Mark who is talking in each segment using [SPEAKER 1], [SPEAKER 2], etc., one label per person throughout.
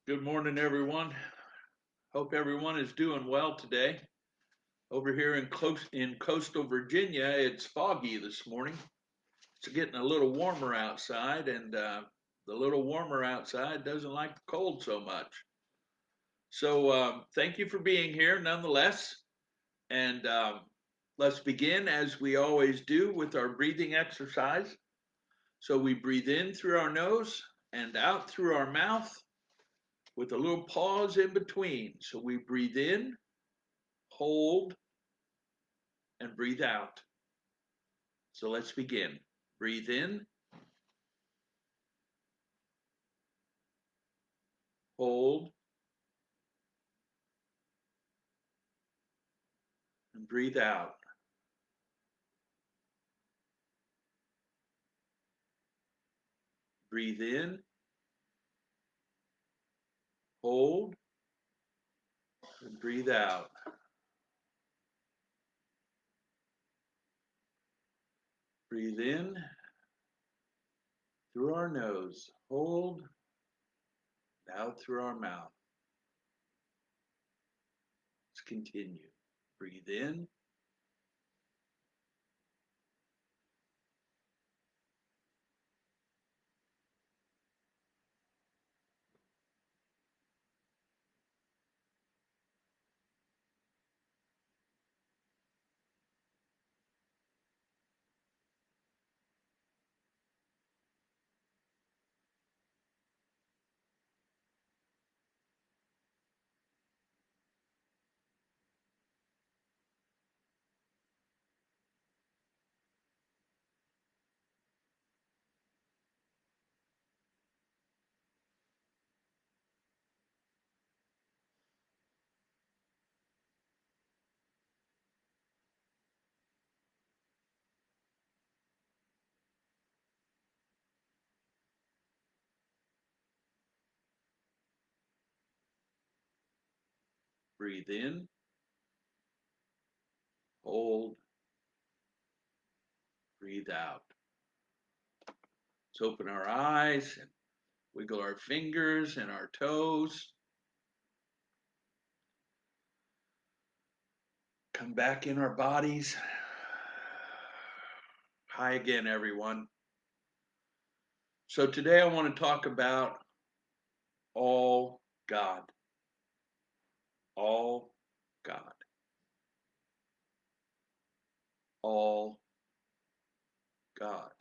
[SPEAKER 1] Good morning, everyone. Hope everyone is doing well today. Over here in coastal Virginia, it's foggy this morning. It's getting a little warmer outside, and the little warmer outside doesn't like the cold so much. So, thank you for being here nonetheless. And let's begin as we always do with our breathing exercise. So, we breathe in through our nose and out through our mouth with a little pause in between. So, we breathe in, hold, and breathe out. So let's begin. Breathe in, hold, and breathe out. Breathe in, hold, and breathe out. Breathe in through our nose, hold, and out through our mouth. Let's continue. Breathe in, breathe in, hold, breathe out. Let's open our eyes and wiggle our fingers and our toes. Come back in our bodies. Hi again, everyone. So today I want to talk about all God. All God. All God.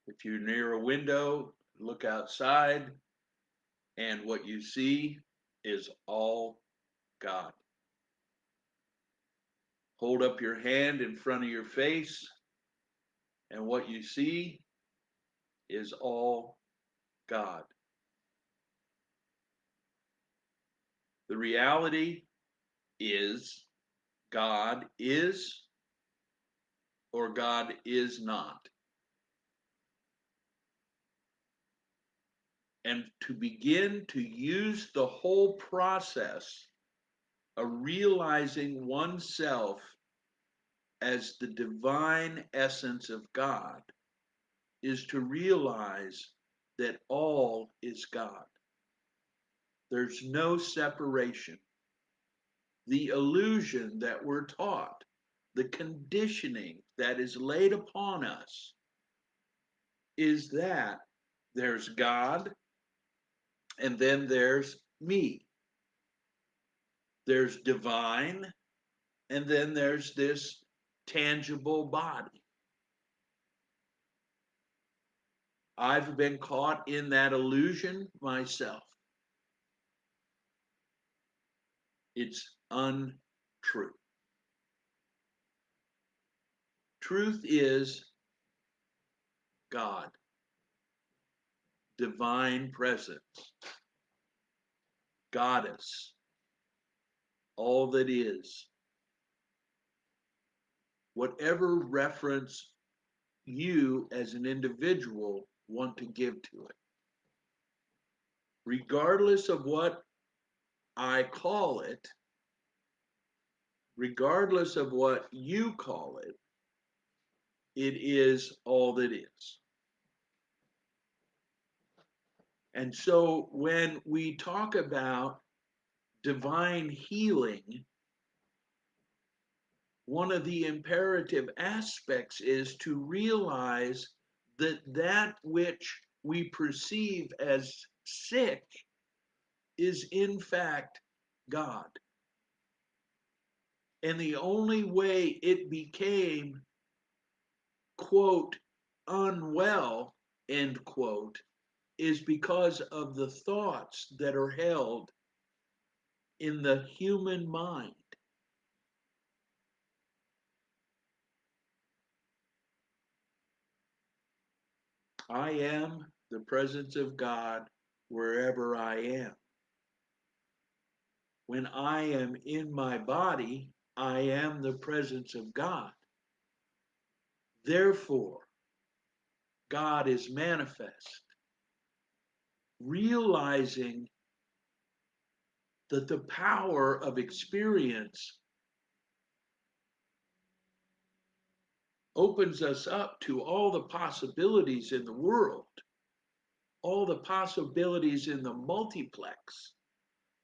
[SPEAKER 1] If you're near a window, look outside, and what you see is all God. Hold up your hand in front of your face, and what you see is all God. The reality is God is or God is not. And to begin to use the whole process of realizing oneself as the divine essence of God is to realize that all is God. There's no separation. The illusion that we're taught, the conditioning that is laid upon us, is that there's God and then there's me. There's divine and then there's this tangible body. I've been caught in that illusion myself. It's untrue. Truth is God, divine presence, goddess, all that is. Whatever reference you as an individual want to give to it. Regardless of what I call it, regardless of what you call it, it is all that is. And so when we talk about divine healing, one of the imperative aspects is to realize that that which we perceive as sick is in fact God. And the only way it became, quote, unwell, end quote, is because of the thoughts that are held in the human mind. I am the presence of God wherever I am. When I am in my body, I am the presence of God. Therefore, God is manifest, realizing that the power of experience opens us up to all the possibilities in the world, all the possibilities in the multiplex,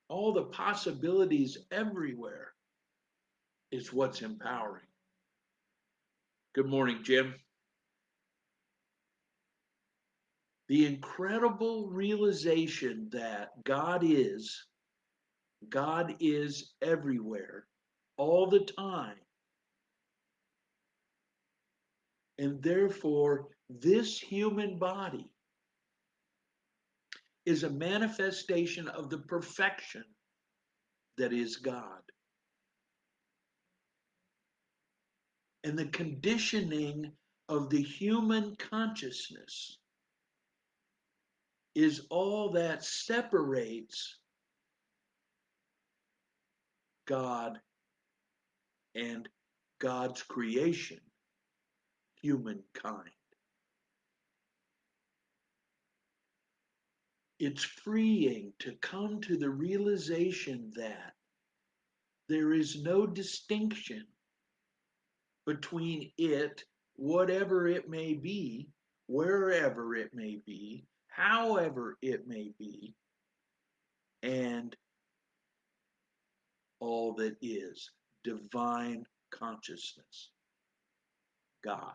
[SPEAKER 1] all the possibilities everywhere is what's empowering. Good morning, Jim. The incredible realization that God is everywhere, all the time. And therefore, this human body is a manifestation of the perfection that is God. And the conditioning of the human consciousness is all that separates God and God's creation, humankind. It's freeing to come to the realization that there is no distinction between it, whatever it may be, wherever it may be, however it may be, and all that is divine consciousness, God.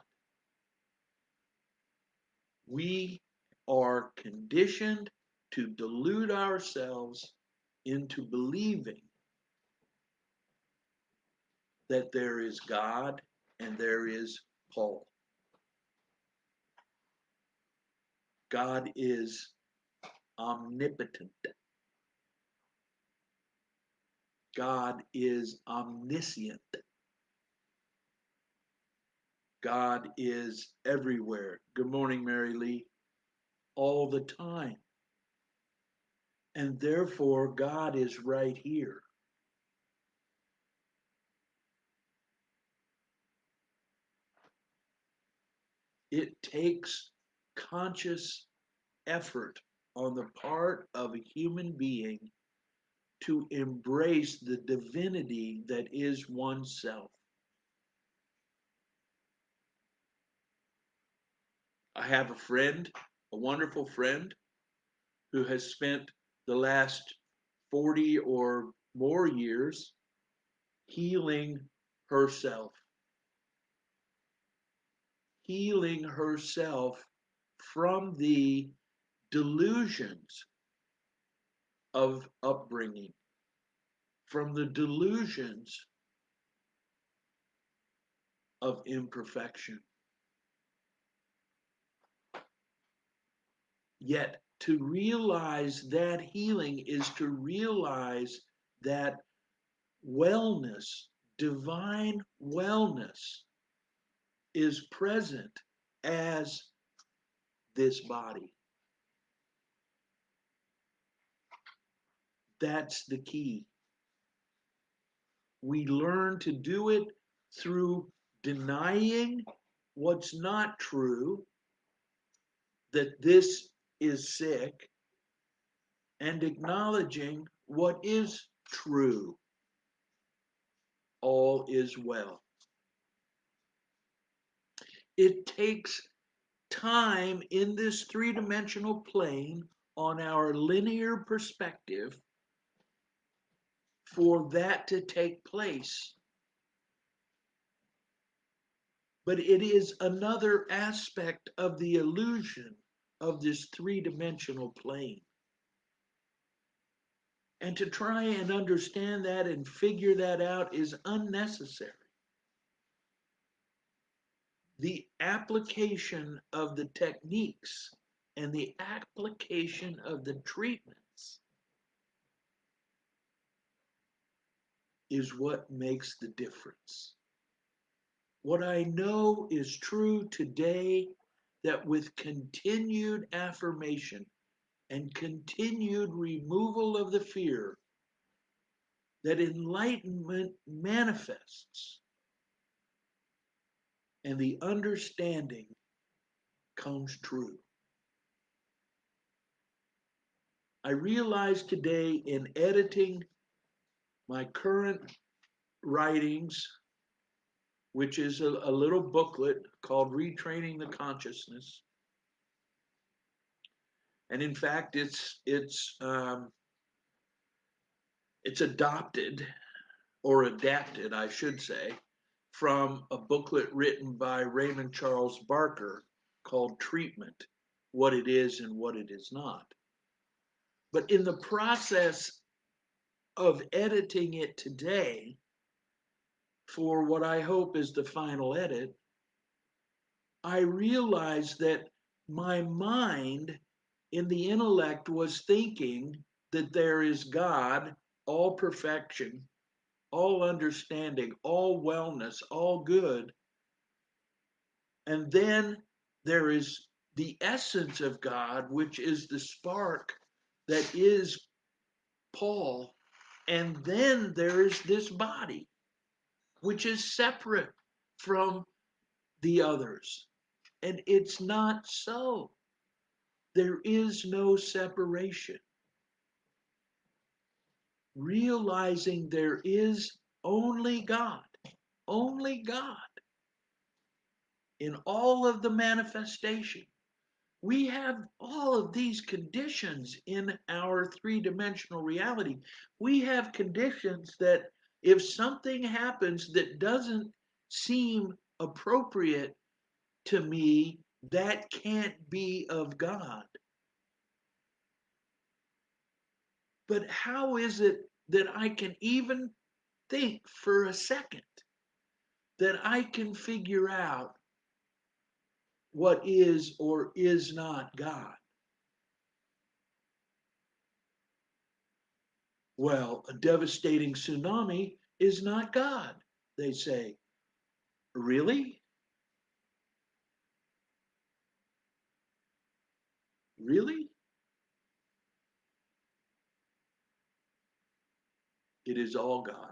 [SPEAKER 1] We are conditioned to delude ourselves into believing that there is God and there is Paul. God is omnipotent. God is omniscient. God is everywhere. Good morning, Mary Lee. All the time. And therefore, God is right here. It takes conscious effort on the part of a human being to embrace the divinity that is oneself. I have a friend, a wonderful friend, who has spent the last 40 or more years healing herself, healing herself from the delusions of upbringing, from the delusions of imperfection. Yet to realize that healing is to realize that wellness, divine wellness, is present as this body. That's the key. We learn to do it through denying what's not true, that this is sick, and acknowledging what is true. All is well. It takes time in this three-dimensional plane on our linear perspective for that to take place. But it is another aspect of the illusion of this three-dimensional plane. And to try and understand that and figure that out is unnecessary. The application of the techniques and the application of the treatments is what makes the difference. What I know is true today, that with continued affirmation and continued removal of the fear, that enlightenment manifests and the understanding comes true. I realize today in editing my current writings, which is a little booklet called Retraining the Consciousness. And in fact, it's adopted or adapted, I should say, from a booklet written by Raymond Charles Barker called Treatment: What It Is and What It Is Not. But in the process of editing it today for what I hope is the final edit, I realized that my mind in the intellect was thinking that there is God, all perfection, all understanding, all wellness, all good. And then there is the essence of God, which is the spark that is Paul. And then there is this body, which is separate from the others. And it's not so. There is no separation. Realizing there is only God in all of the manifestation. We have all of these conditions in our three-dimensional reality. We have conditions that if something happens that doesn't seem appropriate to me, that can't be of God. But how is it that I can even think for a second that I can figure out what is or is not God? Well, a devastating tsunami is not God, they say. Really? Really? It is all God.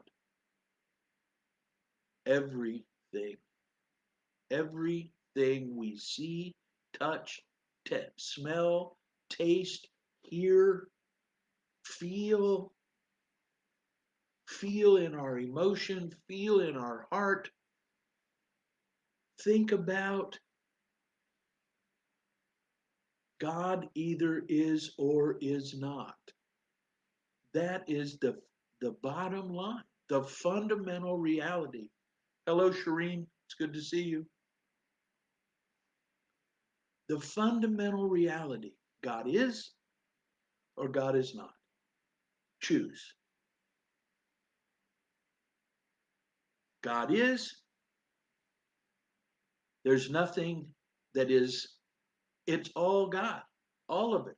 [SPEAKER 1] Everything. Everything we see, touch, smell, taste, hear, feel, feel in our emotion, feel in our heart, think about, God either is or is not. That is the bottom line, the fundamental reality. Hello, Shireen. It's good to see you. The fundamental reality: God is or God is not. Choose. God is, there's nothing that is, it's all God, all of it.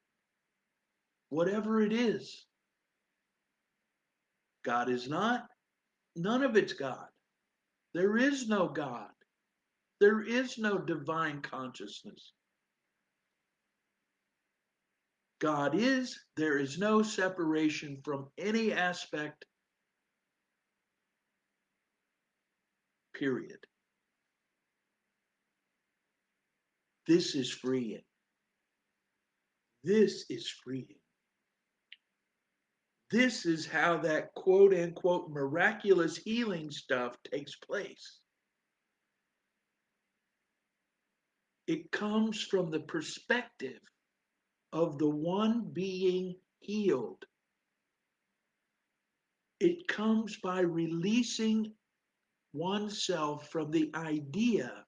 [SPEAKER 1] Whatever it is, God is not, none of it's God. There is no God. There is no divine consciousness. God is, there is no separation from any aspect, period. This is freeing. This is freeing. This is how that quote unquote miraculous healing stuff takes place. It comes from the perspective of the one being healed. It comes by releasing oneself from the idea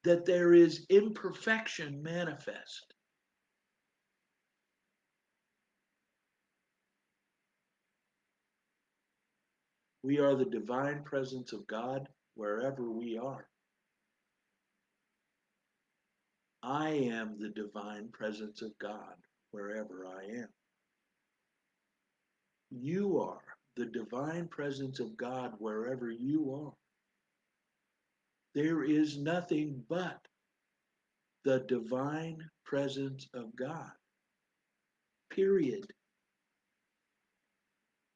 [SPEAKER 1] that there is imperfection manifest. We are the divine presence of God wherever we are. I am the divine presence of God wherever I am. You are the divine presence of God wherever you are. There is nothing but the divine presence of God. Period.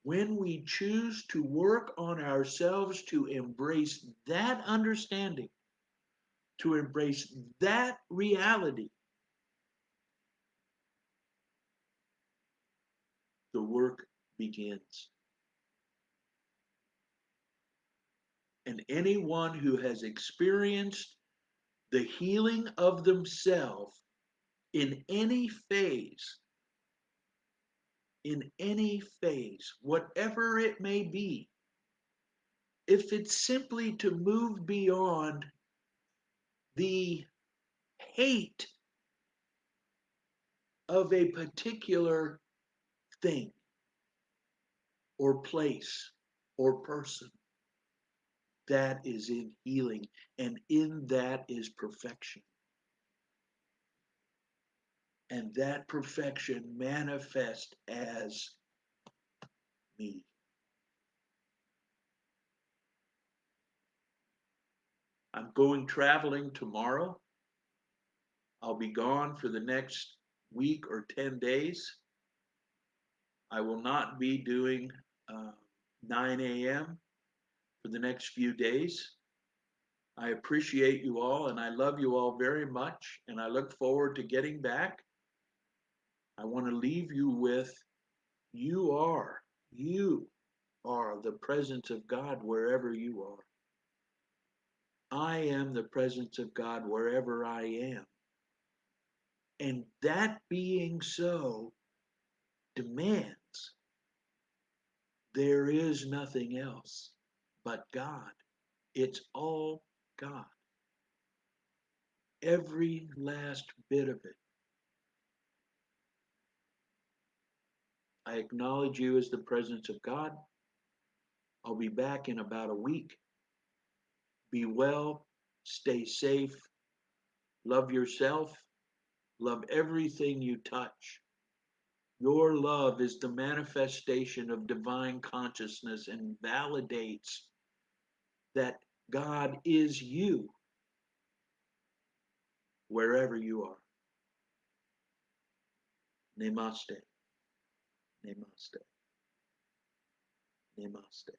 [SPEAKER 1] When we choose to work on ourselves to embrace that understanding, to embrace that reality, the work begins. And anyone who has experienced the healing of themselves in any phase, whatever it may be, if it's simply to move beyond the hate of a particular thing or place or person, that is in healing, and in that is perfection. And that perfection manifests as me. I'm going traveling tomorrow. I'll be gone for the next week or 10 days. I will not be doing 9 a.m. for the next few days. I appreciate you all and I love you all very much, and I look forward to getting back. I want to leave you with you are the presence of God wherever you are. I am the presence of God wherever I am. And that being so demands there is nothing else but God. It's all God. Every last bit of it. I acknowledge you as the presence of God. I'll be back in about a week. Be well, stay safe, love yourself, love everything you touch. Your love is the manifestation of divine consciousness and validates that God is you wherever you are. Namaste. Namaste. Namaste.